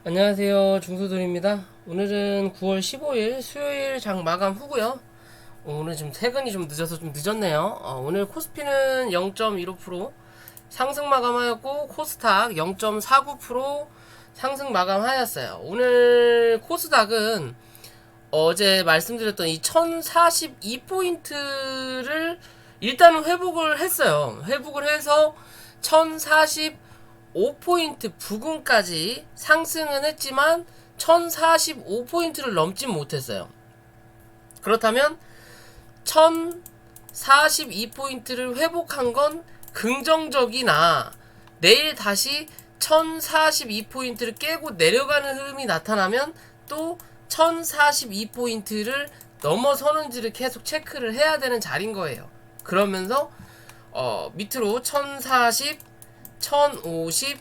안녕하세요. 중소들입니다. 오늘은 9월 15일 수요일 장 마감 후고요. 오늘 좀 퇴근이 좀 늦어서 좀 늦었네요. 오늘 코스피는 0.15% 상승 마감하였고 코스닥 0.49% 상승 마감하였어요. 오늘 코스닥은 어제 말씀드렸던 이 1042포인트를 일단은 회복을 했어요. 회복을 해서 1045포인트 부근까지 상승은 했지만 1045포인트를 넘진 못했어요. 그렇다면 1042포인트를 회복한 건 긍정적이나 내일 다시 1042포인트를 깨고 내려가는 흐름이 나타나면 또 1042포인트를 넘어서는지를 계속 체크를 해야 되는 자리인 거예요. 그러면서 밑으로 1040, 1050,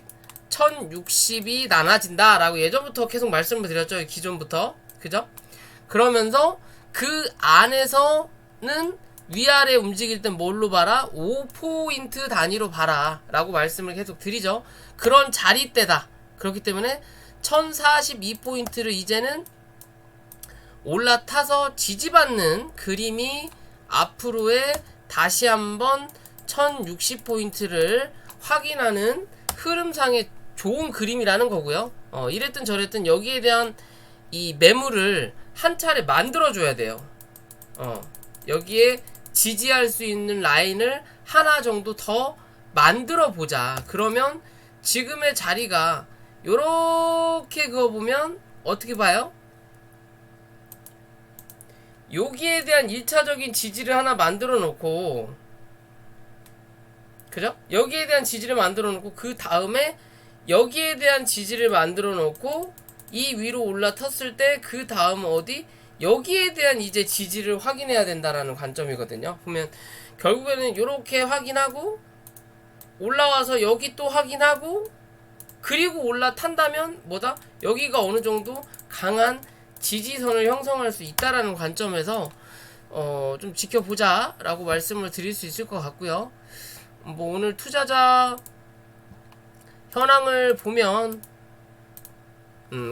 1060이 나눠진다 라고 예전부터 계속 말씀을 드렸죠. 기존부터. 그죠? 그러면서 그 안에서는 위아래 움직일 땐 뭘로 봐라? 5포인트 단위로 봐라 라고 말씀을 계속 드리죠. 그런 자리대다. 그렇기 때문에 1042포인트를 이제는 올라타서 지지받는 그림이 앞으로의 다시 한번 1060포인트를 확인하는 흐름상의 좋은 그림이라는 거고요. 이랬든 저랬든 여기에 대한 이 매물을 한 차례 만들어줘야 돼요. 여기에 지지할 수 있는 라인을 하나 정도 더 만들어 보자. 그러면 지금의 자리가 요렇게 그어보면 어떻게 봐요? 여기에 대한 1차적인 지지를 하나 만들어 놓고, 그죠? 여기에 대한 지지를 만들어 놓고 그 다음에 여기에 대한 지지를 만들어 놓고 이 위로 올라탔을 때 그 다음 어디? 여기에 대한 이제 지지를 확인해야 된다라는 관점이거든요. 보면 결국에는 이렇게 확인하고 올라와서 여기 또 확인하고 그리고 올라탄다면 뭐다? 여기가 어느 정도 강한 지지선을 형성할 수 있다라는 관점에서 좀 지켜보자 라고 말씀을 드릴 수 있을 것 같고요. 뭐 오늘 투자자 현황을 보면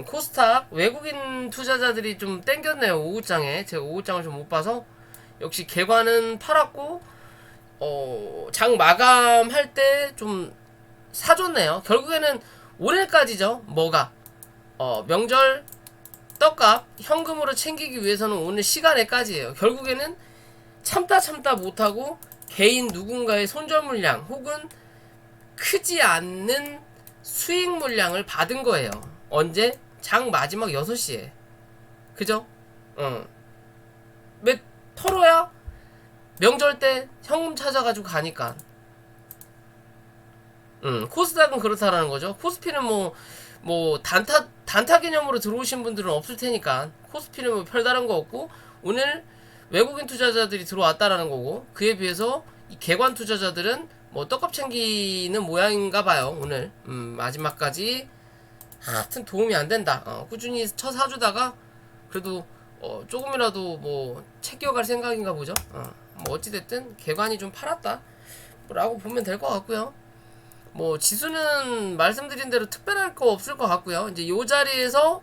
코스닥 외국인 투자자들이 좀 땡겼네요. 오후장에 제가 오후장을 좀 못 봐서 역시 개관은 팔았고 장 마감할 때 좀 사줬네요. 결국에는 오늘까지죠. 뭐가 명절 떡값 현금으로 챙기기 위해서는 오늘 시간에까지예요. 결국에는 참다 못하고 개인 누군가의 손절 물량 혹은 크지 않는 수익 물량을 받은 거예요. 언제? 장 마지막 6시에. 그죠? 왜 털어야? 명절 때 현금 찾아가지고 가니까. 코스닥은 그렇다라는 거죠. 코스피는 뭐 단타 개념으로 들어오신 분들은 없을 테니까 코스피는 뭐 별다른 거 없고 오늘 외국인 투자자들이 들어왔다라는 거고 그에 비해서 이 개관 투자자들은 뭐 떡값 챙기는 모양인가 봐요. 오늘 마지막까지 하여튼 도움이 안 된다. 꾸준히 쳐 사주다가 그래도 조금이라도 뭐 챙겨갈 생각인가 보죠. 뭐 어찌됐든 개관이 좀 팔았다 라고 보면 될 것 같고요. 뭐 지수는 말씀드린 대로 특별할 거 없을 것 같고요. 이제 요 자리에서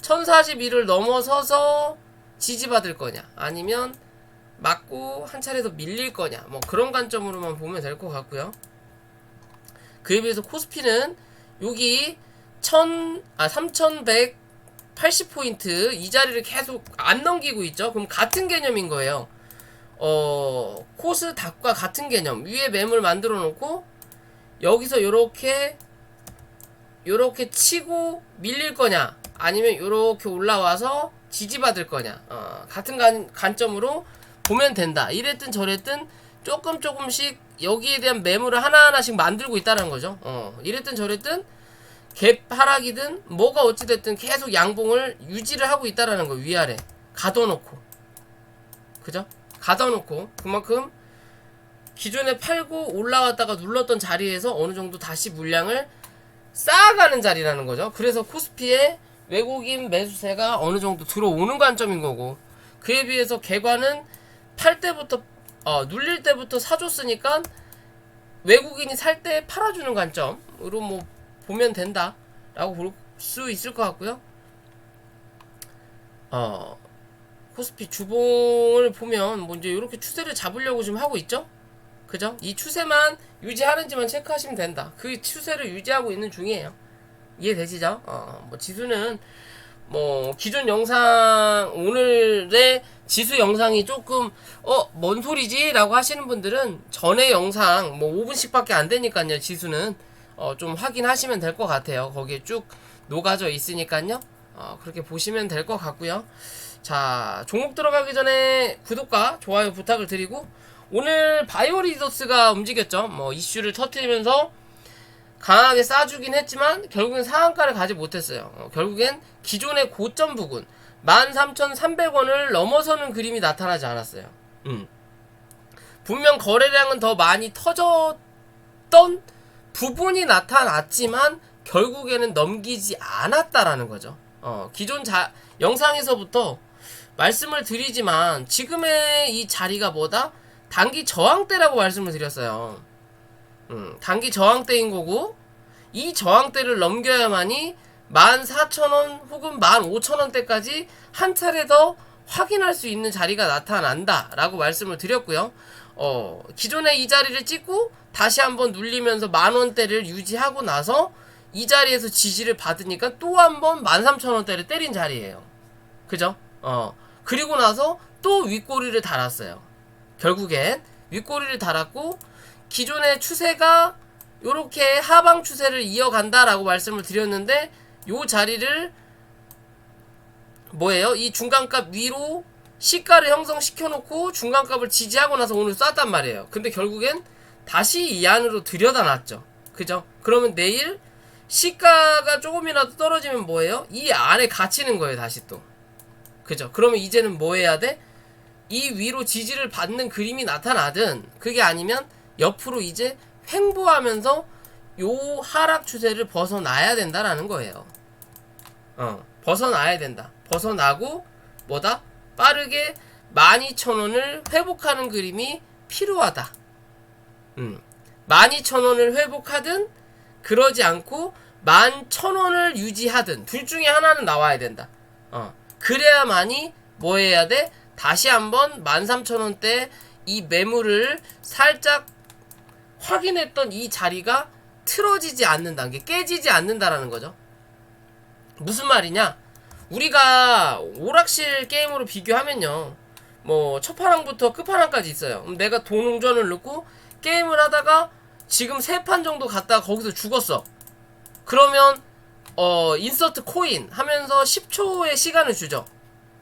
1041을 넘어서서 지지받을 거냐 아니면 맞고 한 차례 더 밀릴 거냐 뭐 그런 관점으로만 보면 될 것 같고요. 그에 비해서 코스피는 여기 3180포인트 이 자리를 계속 안 넘기고 있죠. 그럼 같은 개념인 거예요. 코스닥과 같은 개념 위에 매물 만들어 놓고 여기서 요렇게 치고 밀릴 거냐 아니면 요렇게 올라와서 지지받을 거냐 같은 관점으로 보면 된다. 이랬든 저랬든 조금씩 여기에 대한 매물을 하나하나씩 만들고 있다는 거죠. 이랬든 저랬든 갭 하락이든 뭐가 어찌됐든 계속 양봉을 유지를 하고 있다는 거. 위아래 가둬놓고, 그죠? 가둬놓고 그만큼 기존에 팔고 올라왔다가 눌렀던 자리에서 어느 정도 다시 물량을 쌓아가는 자리라는 거죠. 그래서 코스피에 외국인 매수세가 어느 정도 들어오는 관점인 거고 그에 비해서 개관은 팔 때부터 눌릴 때부터 사줬으니까 외국인이 살 때 팔아주는 관점으로 뭐 보면 된다라고 수 있을 것 같고요. 코스피 주봉을 보면 뭐 이제 이렇게 추세를 잡으려고 지금 하고 있죠. 그죠? 이 추세만 유지하는지만 체크하시면 된다. 그 추세를 유지하고 있는 중이에요. 이해되시죠? 뭐 지수는 뭐 기존 영상 오늘의 지수 영상이 조금 뭔 소리지? 라고 하시는 분들은 전에 영상 뭐 5분씩밖에 안 되니까요. 지수는 좀 확인하시면 될 것 같아요. 거기에 쭉 녹아져 있으니까요. 그렇게 보시면 될 것 같고요. 자, 종목 들어가기 전에 구독과 좋아요 부탁을 드리고, 오늘 바이오리더스가 움직였죠. 뭐 이슈를 터뜨리면서 강하게 싸주긴 했지만 결국엔 상한가를 가지 못했어요. 결국엔 기존의 고점 부근 13,300원을 넘어서는 그림이 나타나지 않았어요. 분명 거래량은 더 많이 터졌던 부분이 나타났지만 결국에는 넘기지 않았다라는 거죠. 기존 영상에서부터 말씀을 드리지만 지금의 이 자리가 뭐다? 단기 저항대라고 말씀을 드렸어요. 단기 저항대인 거고, 이 저항대를 넘겨야만이 14,000원 혹은 15,000원대까지 한 차례 더 확인할 수 있는 자리가 나타난다 라고 말씀을 드렸고요. 기존에 이 자리를 찍고 다시 한번 눌리면서 만원대를 유지하고 나서 이 자리에서 지지를 받으니까 또 한번 13,000원대를 때린 자리예요. 그죠? 그리고 나서 또 윗꼬리를 달았어요. 결국엔 윗꼬리를 달았고, 기존의 추세가 요렇게 하방 추세를 이어간다라고 말씀을 드렸는데, 요 자리를 뭐예요? 이 중간값 위로 시가를 형성시켜 놓고 중간값을 지지하고 나서 오늘 쐈단 말이에요. 근데 결국엔 다시 이 안으로 들여다놨죠. 그죠? 그러면 내일 시가가 조금이라도 떨어지면 뭐예요? 이 안에 갇히는 거예요. 다시 또. 그죠? 그러면 이제는 뭐 해야 돼? 이 위로 지지를 받는 그림이 나타나든, 그게 아니면 옆으로 이제 횡보하면서 요 하락 추세를 벗어나야 된다라는 거예요. 벗어나야 된다. 벗어나고 뭐다? 빠르게 12,000원을 회복하는 그림이 필요하다. 12,000원을 회복하든 그러지 않고 11,000원을 유지하든 둘 중에 하나는 나와야 된다. 그래야만이 뭐 해야 돼? 다시 한번 13,000원대 이 매물을 살짝 확인했던 이 자리가 틀어지지 않는다. 이게 깨지지 않는다라는 거죠. 무슨 말이냐? 우리가 오락실 게임으로 비교하면요, 뭐 첫판왕부터 끝판왕까지 있어요. 그럼 내가 동전을 넣고 게임을 하다가 지금 3판 정도 갔다가 거기서 죽었어. 그러면 인서트 코인 하면서 10초의 시간을 주죠.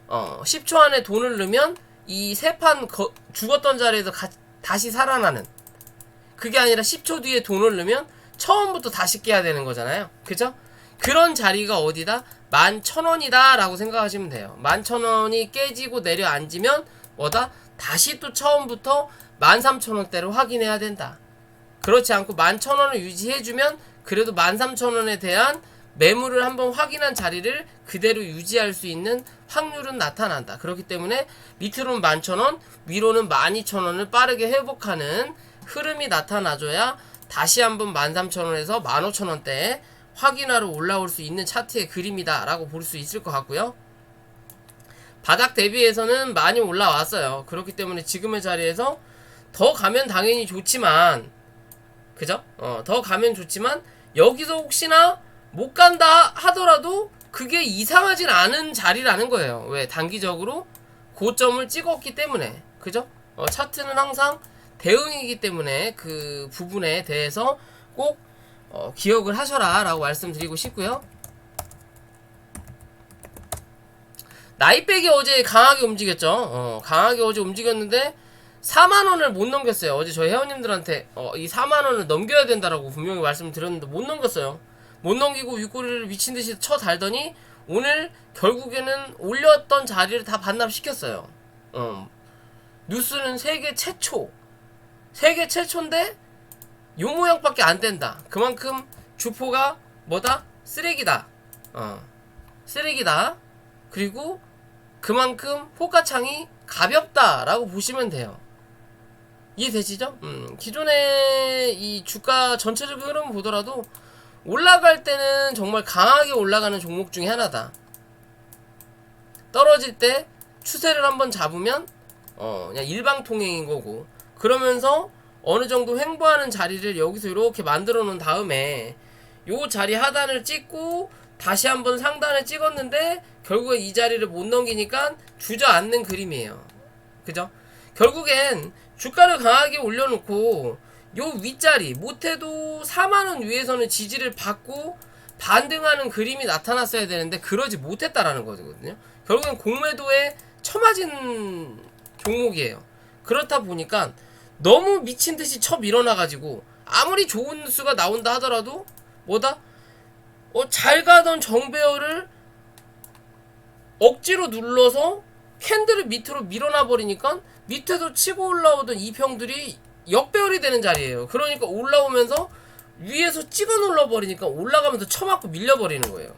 10초 안에 돈을 넣으면 이 3판 죽었던 자리에서 다시 살아나는, 그게 아니라 10초 뒤에 돈을 넣으면 처음부터 다시 깨야 되는 거잖아요. 그죠? 그런 자리가 어디다? 11,000원이다 라고 생각하시면 돼요. 11,000원이 깨지고 내려앉으면 뭐다? 다시 또 처음부터 13,000원대로 확인해야 된다. 그렇지 않고 11,000원을 유지해주면 그래도 13,000원에 대한 매물을 한번 확인한 자리를 그대로 유지할 수 있는 확률은 나타난다. 그렇기 때문에 밑으로는 11,000원, 위로는 12,000원을 빠르게 회복하는 흐름이 나타나줘야 다시 한번 13,000원에서 15,000원대에 확인하러 올라올 수 있는 차트의 그림이다 라고 볼 수 있을 것 같고요. 바닥 대비해서는 많이 올라왔어요. 그렇기 때문에 지금의 자리에서 더 가면 당연히 좋지만, 그죠? 더 가면 좋지만 여기서 혹시나 못 간다 하더라도 그게 이상하진 않은 자리라는 거예요. 왜? 단기적으로 고점을 찍었기 때문에. 그죠? 차트는 항상 대응이기 때문에 그 부분에 대해서 꼭 기억을 하셔라 라고 말씀드리고 싶고요. 나이백이 어제 강하게 움직였죠. 강하게 어제 움직였는데 4만원을 못 넘겼어요. 어제 저희 회원님들한테 이 4만원을 넘겨야 된다라고 분명히 말씀드렸는데 못 넘겼어요. 못 넘기고 윗꼬리를 미친듯이 쳐 달더니 오늘 결국에는 올렸던 자리를 다 반납시켰어요. 뉴스는 세계 최초인데 요 모양밖에 안 된다. 그만큼 주포가 뭐다? 쓰레기다. 쓰레기다. 그리고 그만큼 호가창이 가볍다라고 보시면 돼요. 이해되시죠? 기존의 이 주가 전체적인 흐름을 보더라도 올라갈 때는 정말 강하게 올라가는 종목 중에 하나다. 떨어질 때 추세를 한번 잡으면 그냥 일방통행인 거고, 그러면서 어느 정도 횡보하는 자리를 여기서 이렇게 만들어 놓은 다음에 요 자리 하단을 찍고 다시 한번 상단을 찍었는데 결국에 이 자리를 못 넘기니까 주저앉는 그림이에요. 그죠? 결국엔 주가를 강하게 올려놓고 요 윗자리 못해도 4만원 위에서는 지지를 받고 반등하는 그림이 나타났어야 되는데 그러지 못했다라는 거거든요. 결국엔 공매도에 처맞은 종목이에요. 그렇다 보니까 너무 미친듯이 쳐 밀어놔가지고 아무리 좋은 뉴스가 나온다 하더라도 뭐다? 잘 가던 정배열을 억지로 눌러서 캔들을 밑으로 밀어놔 버리니까 밑에서 치고 올라오던 이평들이 역배열이 되는 자리예요. 그러니까 올라오면서 위에서 찍어 눌러 버리니까 올라가면서 쳐맞고 밀려버리는 거예요.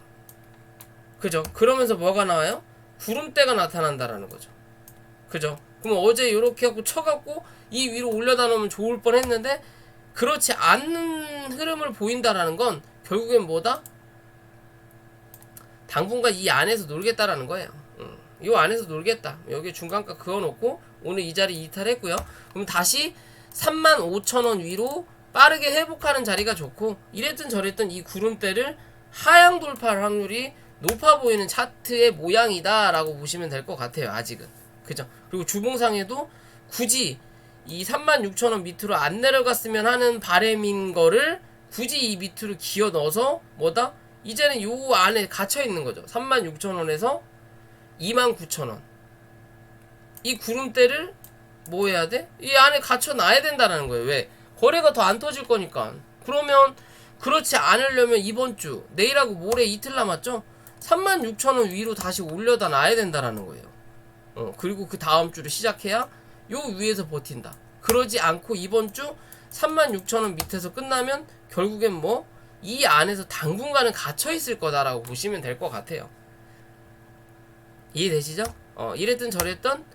그죠? 그러면서 뭐가 나와요? 구름대가 나타난다라는 거죠. 그죠? 그럼 어제 이렇게 하고 쳐갖고 이 위로 올려다 놓으면 좋을 뻔 했는데 그렇지 않는 흐름을 보인다라는 건 결국엔 뭐다? 당분간 이 안에서 놀겠다라는 거예요. 이 안에서 놀겠다. 여기 중간가 그어놓고 오늘 이 자리 이탈했고요. 그럼 다시 35,000원 위로 빠르게 회복하는 자리가 좋고, 이랬든 저랬든 이 구름대를 하향 돌파할 확률이 높아 보이는 차트의 모양이다 라고 보시면 될 것 같아요. 아직은. 그죠? 그리고 주봉상에도 굳이 이 36,000원 밑으로 안 내려갔으면 하는 바램인 거를 굳이 이 밑으로 기어 넣어서 뭐다? 이제는 요 안에 갇혀 있는 거죠. 36,000원에서 29,000원. 이 구름대를 뭐 해야 돼? 이 안에 갇혀 놔야 된다는 거예요. 왜? 거래가 더 안 터질 거니까. 그러면 그렇지 않으려면 이번 주, 내일하고 모레 이틀 남았죠? 36,000원 위로 다시 올려다 놔야 된다는 거예요. 그리고 그 다음 주를 시작해야 요 위에서 버틴다. 그러지 않고 이번 주 36,000원 밑에서 끝나면 결국엔 뭐 이 안에서 당분간은 갇혀 있을 거다라고 보시면 될 것 같아요. 이해되시죠? 이랬든 저랬든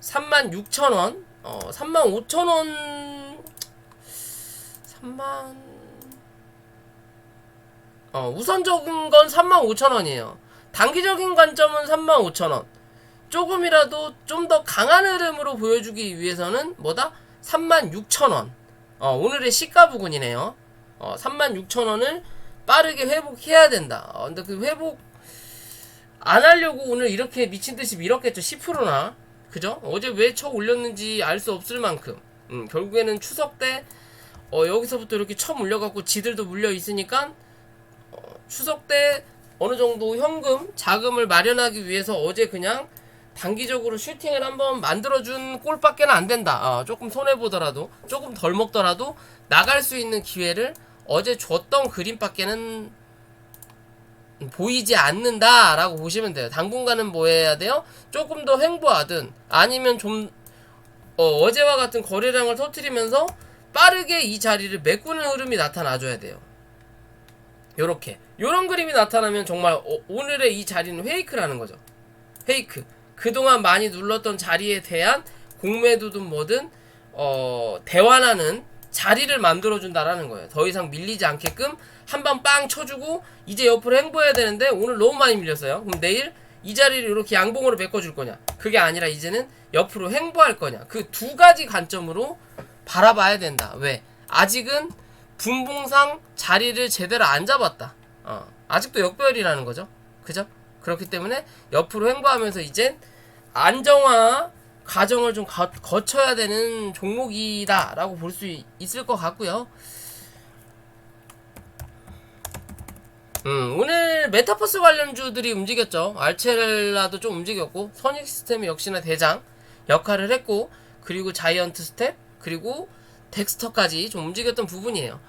36,000원, 35,000원, 우선적인 건 35,000원이에요. 단기적인 관점은 35,000원. 조금이라도 좀 더 강한 흐름으로 보여주기 위해서는 뭐다? 36,000원. 오늘의 시가 부근이네요. 36,000원을 빠르게 회복해야 된다. 근데 그 회복 안 하려고 오늘 이렇게 미친듯이 밀었겠죠. 10%나. 그죠? 어제 왜 쳐 올렸는지 알 수 없을 만큼. 결국에는 추석 때 여기서부터 이렇게 쳐 물려갖고 지들도 물려 있으니까 추석 때 어느 정도 현금 자금을 마련하기 위해서 어제 그냥 단기적으로 슈팅을 한번 만들어준 꼴밖에는 안 된다. 조금 손해보더라도 조금 덜 먹더라도 나갈 수 있는 기회를 어제 줬던 그림밖에는 보이지 않는다라고 보시면 돼요. 당분간은 뭐 해야 돼요? 조금 더 횡보하든 아니면 좀 어제와 같은 거래량을 터뜨리면서 빠르게 이 자리를 메꾸는 흐름이 나타나줘야 돼요. 요런 그림이 나타나면 정말 오늘의 이 자리는 페이크라는 거죠. 페이크. 그동안 많이 눌렀던 자리에 대한 공매도든 뭐든 대환하는 자리를 만들어준다라는 거예요. 더 이상 밀리지 않게끔 한번 빵 쳐주고 이제 옆으로 횡보해야 되는데 오늘 너무 많이 밀렸어요. 그럼 내일 이 자리를 이렇게 양봉으로 메꿔줄 거냐? 그게 아니라 이제는 옆으로 횡보할 거냐? 그 두 가지 관점으로 바라봐야 된다. 왜? 아직은 분봉상 자리를 제대로 안 잡았다. 아직도 역배열이라는 거죠. 그죠? 그렇기 때문에 옆으로 횡보하면서 이젠 안정화 과정을 좀 거쳐야 되는 종목이다 라고 볼 수 있을 것 같고요. 오늘 메타버스 관련주들이 움직였죠. 알체라도 좀 움직였고 선익 시스템이 역시나 대장 역할을 했고, 그리고 자이언트 스텝, 그리고 덱스터까지 좀 움직였던 부분이에요.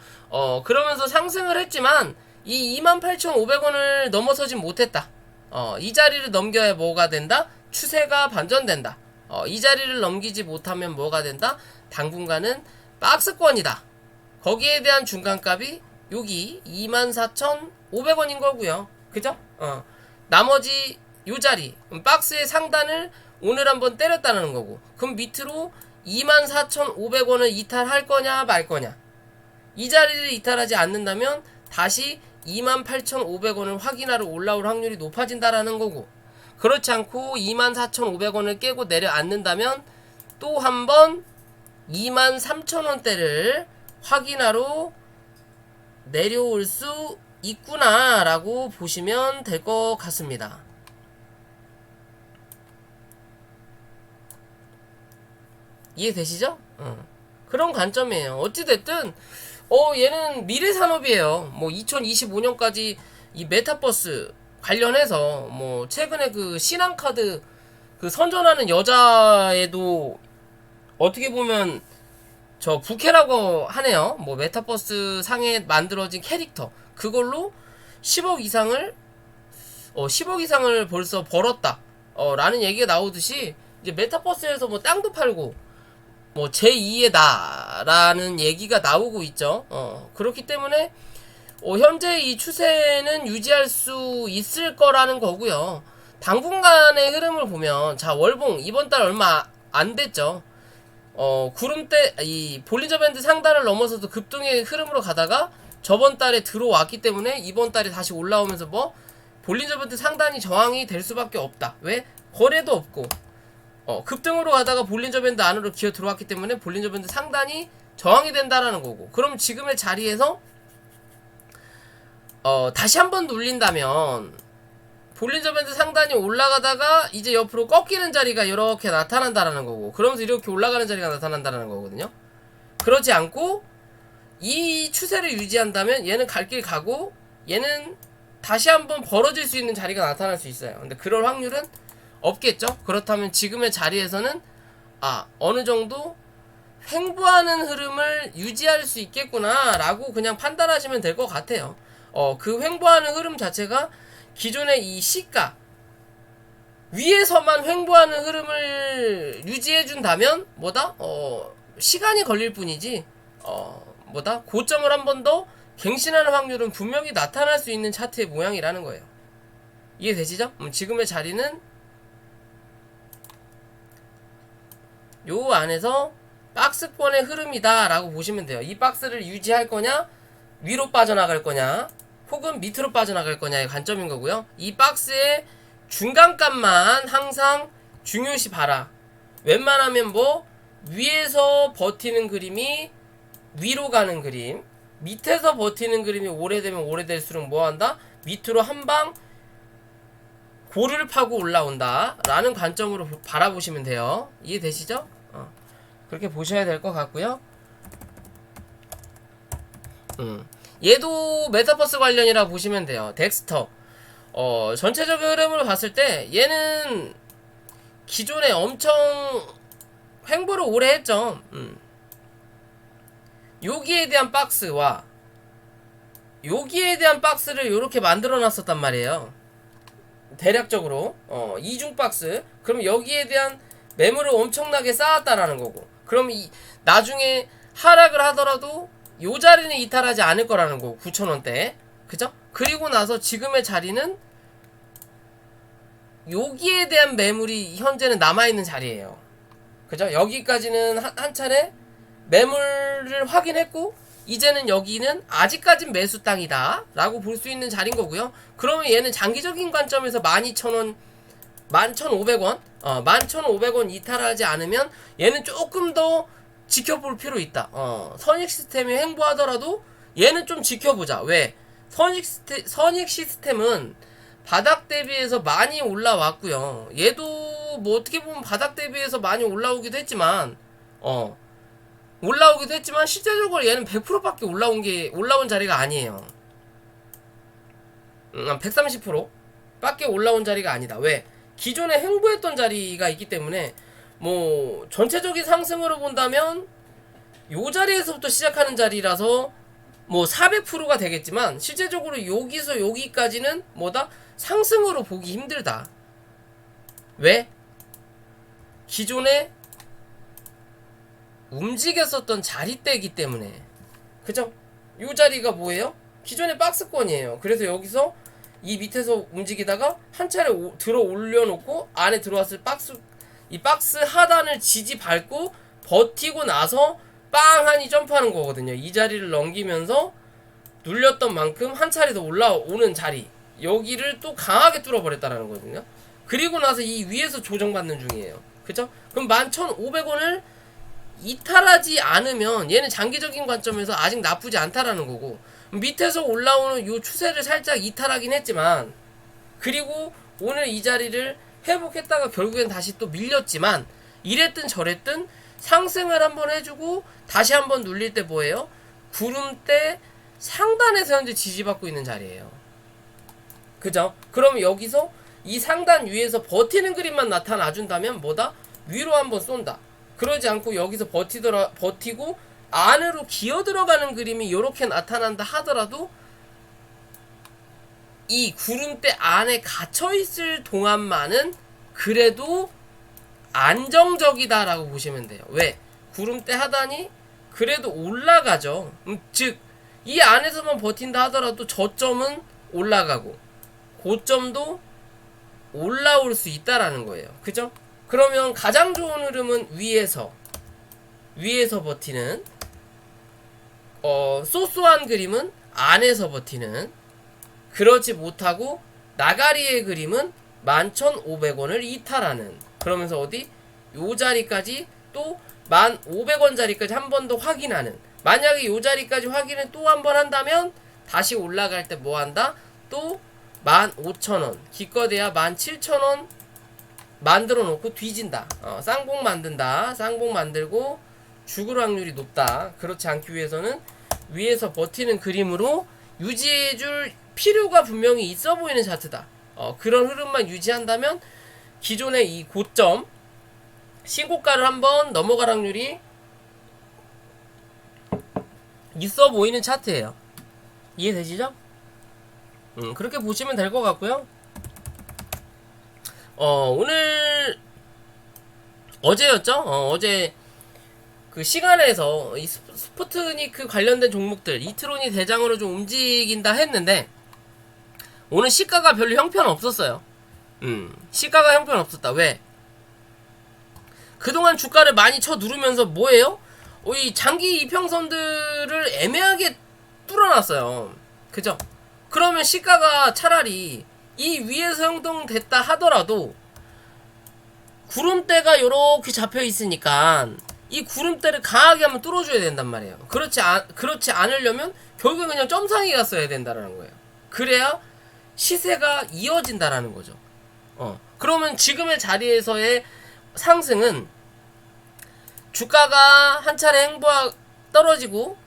그러면서 상승을 했지만 이 28,500원을 넘어서진 못했다. 이 자리를 넘겨야 뭐가 된다? 추세가 반전된다. 이 자리를 넘기지 못하면 뭐가 된다? 당분간은 박스권이다. 거기에 대한 중간값이 여기 24,500원인 거고요. 그죠? 나머지 요 자리 박스의 상단을 오늘 한번 때렸다는 거고, 그럼 밑으로 24,500원을 이탈할 거냐 말 거냐. 이 자리를 이탈하지 않는다면 다시 28,500원을 확인하러 올라올 확률이 높아진다라는 거고, 그렇지 않고 24,500원을 깨고 내려앉는다면 또 한번 23,000원대를 확인하러 내려올 수 있구나 라고 보시면 될 것 같습니다. 이해되시죠? 그런 관점이에요. 어찌됐든 얘는 미래 산업이에요. 뭐 2025년까지 이 메타버스 관련해서 뭐 최근에 그 신한카드 그 선전하는 여자애도 어떻게 보면 저 부캐라고 하네요. 뭐 메타버스 상에 만들어진 캐릭터 그걸로 10억 이상을 10억 이상을 벌써 벌었다. 라는 얘기가 나오듯이 이제 메타버스에서 뭐 땅도 팔고 뭐 제2의 나라는 얘기가 나오고 있죠. 그렇기 때문에 현재 이 추세는 유지할 수 있을 거라는 거고요. 당분간의 흐름을 보면 자 월봉 이번 달 얼마 안 됐죠. 구름대 이 볼린저 밴드 상단을 넘어서도 급등의 흐름으로 가다가 저번 달에 들어왔기 때문에 이번 달에 다시 올라오면서 뭐 볼린저 밴드 상단이 저항이 될 수밖에 없다. 왜? 거래도 없고 급등으로 가다가 볼린저 밴드 안으로 기어 들어왔기 때문에 볼린저 밴드 상단이 저항이 된다라는 거고, 그럼 지금의 자리에서 다시 한번 눌린다면 볼린저 밴드 상단이 올라가다가 이제 옆으로 꺾이는 자리가 이렇게 나타난다라는 거고, 그러면서 이렇게 올라가는 자리가 나타난다라는 거거든요. 그러지 않고 이 추세를 유지한다면 얘는 갈 길 가고 얘는 다시 한번 벌어질 수 있는 자리가 나타날 수 있어요. 근데 그럴 확률은 없겠죠. 그렇다면 지금의 자리에서는 어느 정도 횡보하는 흐름을 유지할 수 있겠구나 라고 그냥 판단하시면 될 것 같아요. 그 횡보하는 흐름 자체가 기존의 이 시가 위에서만 횡보하는 흐름을 유지해준다면 시간이 걸릴 뿐이지 고점을 한 번 더 갱신하는 확률은 분명히 나타날 수 있는 차트의 모양이라는 거예요. 이해되시죠? 지금의 자리는 요 안에서 박스권의 흐름이다 라고 보시면 돼요. 이 박스를 유지할 거냐, 위로 빠져나갈 거냐, 혹은 밑으로 빠져나갈 거냐의 관점인 거고요. 이 박스의 중간값만 항상 중요시 봐라. 웬만하면 위에서 버티는 그림이 위로 가는 그림, 밑에서 버티는 그림이 오래되면 오래될수록 뭐한다? 밑으로 한방 고를 파고 올라온다 라는 관점으로 바라보시면 돼요. 이해되시죠? 그렇게 보셔야 될 것 같고요. 얘도 메타버스 관련이라 보시면 돼요. 덱스터 전체적인 흐름으로 봤을 때 얘는 기존에 엄청 횡보를 오래 했죠. 여기에 대한 박스와 여기에 대한 박스를 이렇게 만들어 놨었단 말이에요. 대략적으로 이중 박스. 그럼 여기에 대한 매물을 엄청나게 쌓았다라는 거고, 그럼 나중에 하락을 하더라도 요 자리는 이탈하지 않을 거라는 거고, 9,000원대. 그죠? 그리고 나서 지금의 자리는 여기에 대한 매물이 현재는 남아있는 자리예요. 그죠? 여기까지는 한 차례 매물을 확인했고, 이제는 여기는 아직까진 매수 땅이다 라고 볼 수 있는 자리인 거고요. 그러면 얘는 장기적인 관점에서 12,000원 11,500원 11,500원 이탈하지 않으면 얘는 조금 더 지켜볼 필요 있다. 선익 시스템이 횡보하더라도 얘는 좀 지켜보자. 왜? 선익 시스템은 바닥 대비해서 많이 올라왔고요. 얘도 뭐 어떻게 보면 바닥 대비해서 많이 올라오기도 했지만 실제적으로 얘는 100%밖에 올라온 자리가 아니에요. 130% 밖에 올라온 자리가 아니다. 왜? 기존에 횡보했던 자리가 있기 때문에 뭐 전체적인 상승으로 본다면 요 자리에서부터 시작하는 자리라서 뭐 400%가 되겠지만 실제적으로 여기서 여기까지는 상승으로 보기 힘들다. 왜? 기존에 움직였었던 자리대이기 때문에. 그죠? 요 자리가 뭐예요? 기존의 박스권이에요. 그래서 여기서 이 밑에서 움직이다가 한 차례 들어 올려놓고 안에 들어왔을 이 박스 하단을 지지 밟고 버티고 나서 빵 하니 점프하는 거거든요. 이 자리를 넘기면서 눌렸던 만큼 한 차례 더 올라오는 자리, 여기를 또 강하게 뚫어버렸다라는 거거든요. 그리고 나서 이 위에서 조정받는 중이에요. 그죠? 그럼 11,500원을 이탈하지 않으면 얘는 장기적인 관점에서 아직 나쁘지 않다라는 거고, 밑에서 올라오는 요 추세를 살짝 이탈하긴 했지만, 그리고 오늘 이 자리를 회복했다가 결국엔 다시 또 밀렸지만, 이랬든 저랬든 상승을 한번 해주고 다시 한번 눌릴 때 뭐예요? 구름대 상단에서 현재 지지받고 있는 자리예요. 그죠? 그러면 여기서 이 상단 위에서 버티는 그림만 나타나준다면 뭐다? 위로 한번 쏜다. 그러지 않고 여기서 버티고 안으로 기어 들어가는 그림이 이렇게 나타난다 하더라도 이 구름대 안에 갇혀있을 동안만은 그래도 안정적이다라고 보시면 돼요. 왜? 구름대 하단이 그래도 올라가죠. 즉 이 안에서만 버틴다 하더라도 저점은 올라가고 고점도 올라올 수 있다라는 거예요. 그죠? 그러면 가장 좋은 흐름은 위에서 버티는, 소소한 그림은 안에서 버티는, 그렇지 못하고 나가리의 그림은 11,500원을 이탈하는, 그러면서 어디? 요 자리까지 또 1,500원 자리까지 한 번 더 확인하는. 만약에 요 자리까지 확인을 또 한 번 한다면 다시 올라갈 때 뭐 한다? 또 15,000원, 기껏해야 17,000원 만들어 놓고 뒤진다. 쌍봉 만든다. 쌍봉 만들고 죽을 확률이 높다. 그렇지 않기 위해서는 위에서 버티는 그림으로 유지해줄 필요가 분명히 있어 보이는 차트다. 그런 흐름만 유지한다면 기존의 이 고점 신고가를 한번 넘어갈 확률이 있어 보이는 차트예요. 이해되시죠? 그렇게 보시면 될 것 같고요. 오늘 어제였죠? 어제 그 시간에서 이 스푸트니크 관련된 종목들 이트론이 대장으로 좀 움직인다 했는데 오늘 시가가 별로 형편 없었어요. 시가가 형편 없었다. 왜? 그동안 주가를 많이 쳐 누르면서 뭐예요? 이 장기 이평선들을 애매하게 뚫어놨어요. 그죠? 그러면 시가가 차라리 이 위에서 형성됐다 하더라도 구름대가 요렇게 잡혀 있으니까 이 구름대를 강하게 한번 뚫어줘야 된단 말이에요. 그렇지 않으려면 결국엔 그냥 점상에 갔어야 된다라는 거예요. 그래야 시세가 이어진다라는 거죠. 그러면 지금의 자리에서의 상승은 주가가 한 차례 떨어지고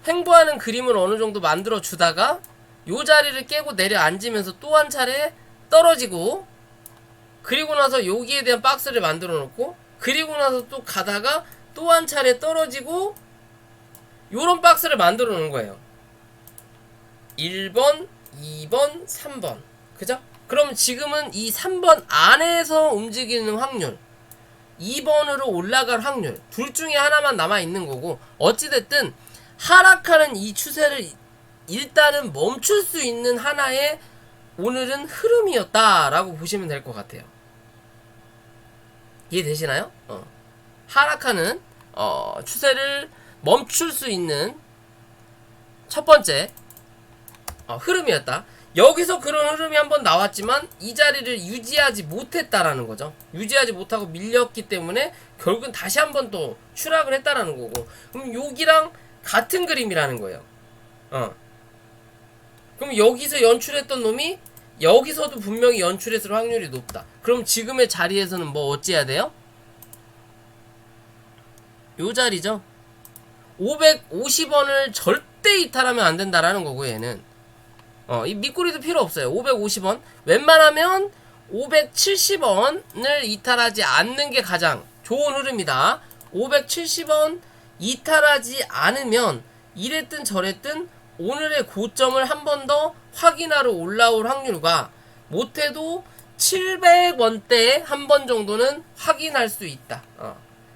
횡보하는 그림을 어느 정도 만들어 주다가 요 자리를 깨고 내려앉으면서 또 한 차례 떨어지고, 그리고 나서 여기에 대한 박스를 만들어 놓고, 그리고 나서 또 가다가 또 한 차례 떨어지고, 요런 박스를 만들어 놓은 거예요. 1번, 2번, 3번. 그죠? 그럼 지금은 이 3번 안에서 움직이는 확률, 2번으로 올라갈 확률, 둘 중에 하나만 남아있는 거고, 어찌됐든 하락하는 이 추세를 일단은 멈출 수 있는 하나의 오늘은 흐름이었다라고 보시면 될 것 같아요. 이해되시나요? 하락하는 추세를 멈출 수 있는 첫 번째 흐름이었다. 여기서 그런 흐름이 한번 나왔지만 이 자리를 유지하지 못했다라는 거죠. 유지하지 못하고 밀렸기 때문에 결국은 다시 한번 또 추락을 했다라는 거고, 그럼 여기랑 같은 그림이라는 거예요. 그럼 여기서 연출했던 놈이 여기서도 분명히 연출했을 확률이 높다. 그럼 지금의 자리에서는 뭐 어찌해야 돼요? 요 자리죠. 550원을 절대 이탈하면 안 된다라는 거고, 얘는 이 밑꼬리도 필요 없어요. 550원 웬만하면 570원을 이탈하지 않는 게 가장 좋은 흐름이다. 570원 이탈하지 않으면 이랬든 저랬든 오늘의 고점을 한 번 더 확인하러 올라올 확률과 못해도 700원대에 한 번 정도는 확인할 수 있다.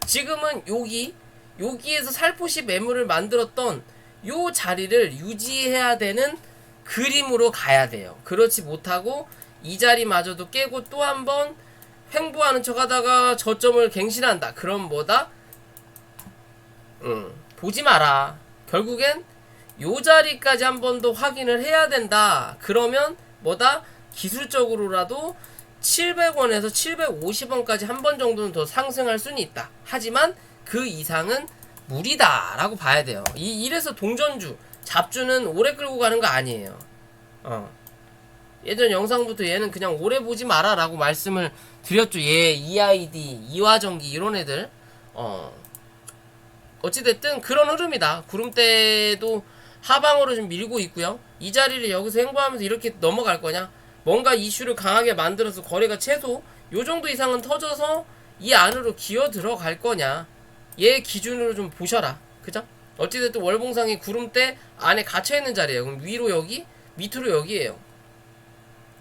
지금은 여기에서 살포시 매물을 만들었던 요 자리를 유지해야 되는 그림으로 가야 돼요. 그렇지 못하고 이 자리마저도 깨고 또 한 번 횡보하는 척 하다가 저점을 갱신한다. 그럼 뭐다? 보지 마라. 결국엔 요 자리까지 한 번 더 확인을 해야 된다. 그러면 뭐다? 기술적으로라도 700원에서 750원까지 한 번 정도는 더 상승할 수는 있다. 하지만 그 이상은 무리다 라고 봐야 돼요. 이래서 동전주 잡주는 오래 끌고 가는 거 아니에요. 예전 영상부터 얘는 그냥 오래 보지 마라 라고 말씀을 드렸죠. 얘 EID, 이화전기 이런 애들 어찌됐든 그런 흐름이다. 구름대도 하방으로 좀 밀고 있고요. 이 자리를 여기서 횡보하면서 이렇게 넘어갈 거냐? 뭔가 이슈를 강하게 만들어서 거래가 최소 요 정도 이상은 터져서 이 안으로 기어 들어갈 거냐? 얘 기준으로 좀 보셔라. 그죠? 어찌됐든 월봉상이 구름대 안에 갇혀있는 자리예요. 그럼 위로 여기, 밑으로 여기에요.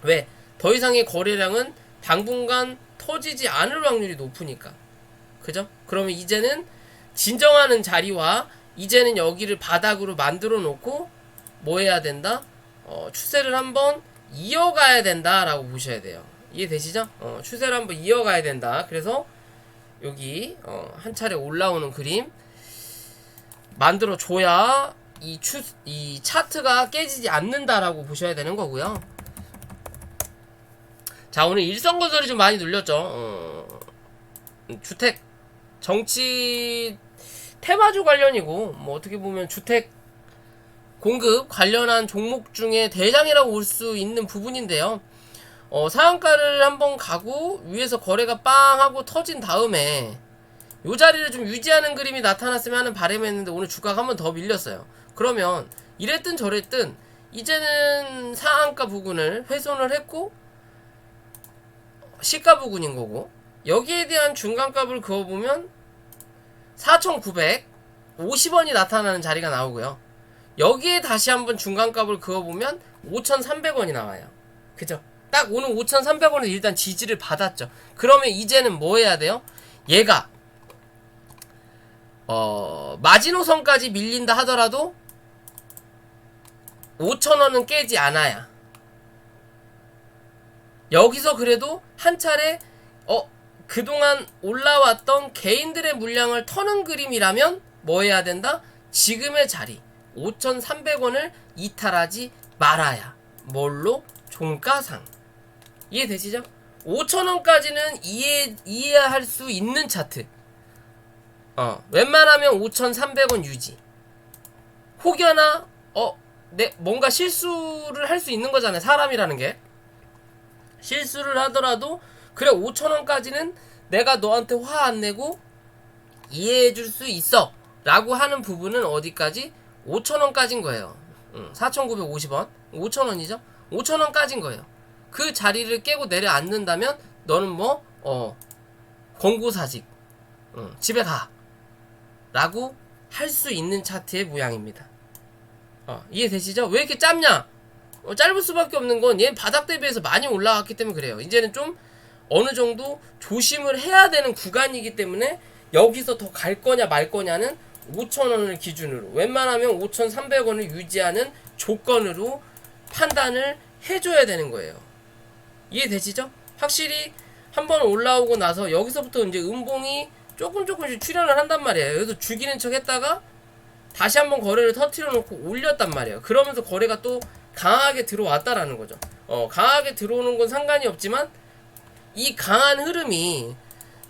왜? 더 이상의 거래량은 당분간 터지지 않을 확률이 높으니까. 그죠? 그러면 이제는 진정하는 자리와 이제는 여기를 바닥으로 만들어 놓고 뭐 해야 된다? 추세를 한번 이어가야 된다라고 보셔야 돼요. 이해되시죠? 추세를 한번 이어가야 된다. 그래서 여기 한 차례 올라오는 그림 만들어 줘야 이 차트가 깨지지 않는다라고 보셔야 되는 거고요. 자, 오늘 일성건설이 좀 많이 눌렸죠. 주택 정치 테마주 관련이고 뭐 어떻게 보면 주택 공급 관련한 종목 중에 대장이라고 볼 수 있는 부분인데요. 상한가를 한번 가고 위에서 거래가 빵 하고 터진 다음에 요 자리를 좀 유지하는 그림이 나타났으면 하는 바람이 했는데 오늘 주가가 한번 더 밀렸어요. 그러면 이랬든 저랬든 이제는 상한가 부근을 훼손을 했고 시가 부근인 거고 여기에 대한 중간값을 그어보면 4,950원이 나타나는 자리가 나오고요. 여기에 다시 한번 중간값을 그어보면 5,300원이 나와요. 그죠? 딱 오늘 5,300원에서 일단 지지를 받았죠. 그러면 이제는 뭐 해야 돼요? 얘가 마지노선까지 밀린다 하더라도 5,000원은 깨지 않아야 여기서 그래도 한 차례 그동안 올라왔던 개인들의 물량을 터는 그림이라면 뭐 해야 된다? 지금의 자리 5,300원을 이탈하지 말아야. 뭘로? 종가상. 이해되시죠? 5,000원까지는 이해할 수 있는 차트. 웬만하면 5,300원 유지. 혹여나 뭔가 실수를 할 수 있는 거잖아요. 사람이라는 게. 실수를 하더라도 그래 5,000원까지는 내가 너한테 화 안 내고 이해해줄 수 있어 라고 하는 부분은 어디까지? 5,000원까지인 거예요. 4,950원 5,000원이죠? 5,000원까지인 거예요. 그 자리를 깨고 내려앉는다면 너는 뭐 권고사직 집에 가 라고 할 수 있는 차트의 모양입니다. 이해되시죠? 왜 이렇게 짧냐? 짧을 수밖에 없는 건 얘는 바닥 대비해서 많이 올라갔기 때문에 그래요. 이제는 좀 어느 정도 조심을 해야 되는 구간이기 때문에 여기서 더 갈 거냐 말 거냐는 5,000원을 기준으로 웬만하면 5,300원을 유지하는 조건으로 판단을 해줘야 되는 거예요. 이해되시죠? 확실히 한번 올라오고 나서 여기서부터 이제 음봉이 조금씩 출현을 한단 말이에요. 여기서 죽이는 척 했다가 다시 한번 거래를 터트려 놓고 올렸단 말이에요. 그러면서 거래가 또 강하게 들어왔다라는 거죠. 강하게 들어오는 건 상관이 없지만 이 강한 흐름이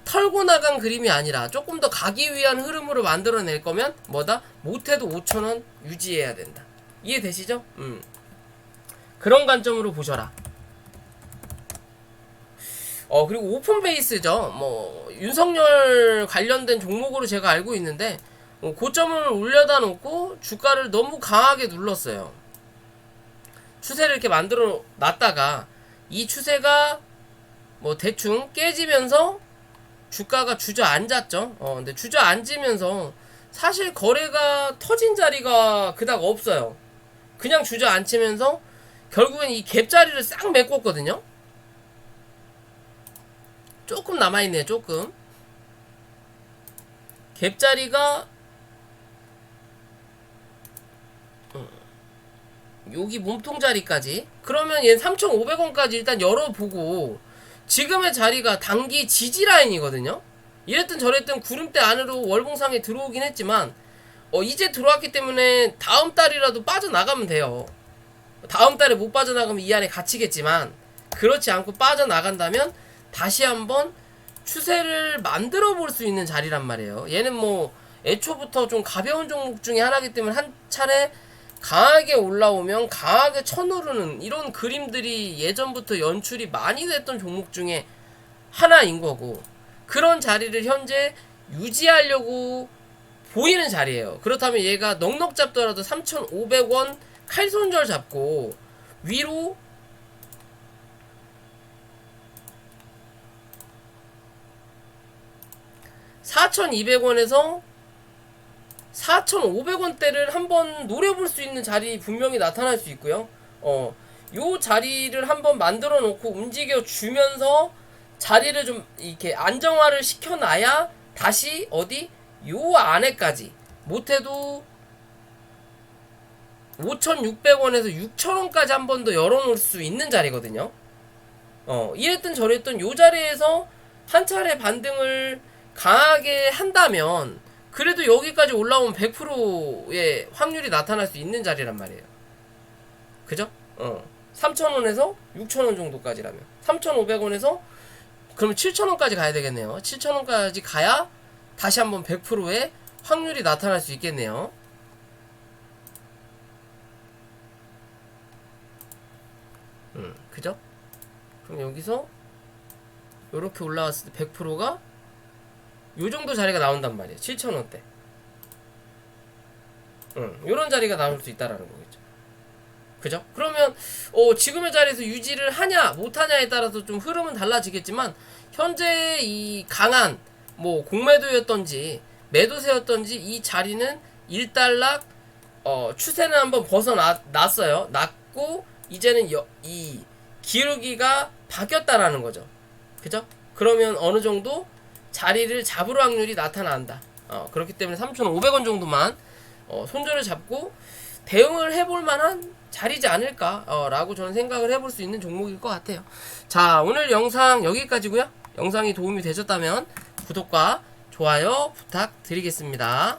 털고 나간 그림이 아니라 조금 더 가기 위한 흐름으로 만들어낼 거면 뭐다? 못해도 5,000원 유지해야 된다. 이해되시죠? 그런 관점으로 보셔라. 그리고 오픈베이스죠. 뭐 윤석열 관련된 종목으로 제가 알고 있는데 고점을 올려다 놓고 주가를 너무 강하게 눌렀어요. 추세를 이렇게 만들어 놨다가 이 추세가 뭐 대충 깨지면서 주가가 주저앉았죠. 근데 주저앉으면서 사실 거래가 터진 자리가 그닥 없어요. 그냥 주저앉으면서 결국엔 이 갭자리를 싹 메꿨거든요. 조금 남아있네. 조금 갭자리가 여기 몸통 자리까지. 그러면 얘 3,500원까지 일단 열어보고 지금의 자리가 단기 지지라인이거든요. 이랬든 저랬든 구름대 안으로 월봉상에 들어오긴 했지만 이제 들어왔기 때문에 다음 달이라도 빠져나가면 돼요. 다음 달에 못 빠져나가면 이 안에 갇히겠지만, 그렇지 않고 빠져나간다면 다시 한번 추세를 만들어 볼 수 있는 자리란 말이에요. 얘는 뭐 애초부터 좀 가벼운 종목 중에 하나이기 때문에 한 차례 강하게 올라오면 강하게 쳐누르는 이런 그림들이 예전부터 연출이 많이 됐던 종목 중에 하나인 거고, 그런 자리를 현재 유지하려고 보이는 자리예요. 그렇다면 얘가 넉넉 잡더라도 3,500원 칼손절 잡고 위로 4,200원에서 4,500원대를 한번 노려볼 수 있는 자리 분명히 나타날 수 있고요. 요 자리를 한번 만들어 놓고 움직여 주면서 자리를 좀 이렇게 안정화를 시켜놔야 다시 어디 요 안에까지 못해도 5,600원에서 6,000원까지 한 번 더 열어놓을 수 있는 자리거든요. 이랬든 저랬든 요 자리에서 한 차례 반등을 강하게 한다면 그래도 여기까지 올라오면 100%의 확률이 나타날 수 있는 자리란 말이에요. 그죠? 3,000원에서 6,000원 정도까지라면 3,500원에서 그러면 7,000원까지 가야 되겠네요. 7,000원까지 가야 다시 한번 100%의 확률이 나타날 수 있겠네요. 그죠? 그럼 여기서 요렇게 올라왔을 때 100%가 요정도 자리가 나온단 말이에요. 7,000원대. 요런 자리가 나올 수 있다라는 거겠죠. 그죠? 그러면 지금의 자리에서 유지를 하냐 못하냐에 따라서 좀 흐름은 달라지겠지만, 현재 이 강한 뭐 공매도였던지 매도세였던지 이 자리는 일단락 추세는 한번 벗어났어요. 났고 이제는 이 기울기가 바뀌었다라는 거죠. 그죠? 그러면 어느 정도 자리를 잡을 확률이 나타난다. 그렇기 때문에 3,500원 정도만 손절을 잡고 대응을 해볼 만한 자리지 않을까 라고 저는 생각을 해볼 수 있는 종목일 것 같아요. 자, 오늘 영상 여기까지고요. 영상이 도움이 되셨다면 구독과 좋아요 부탁드리겠습니다.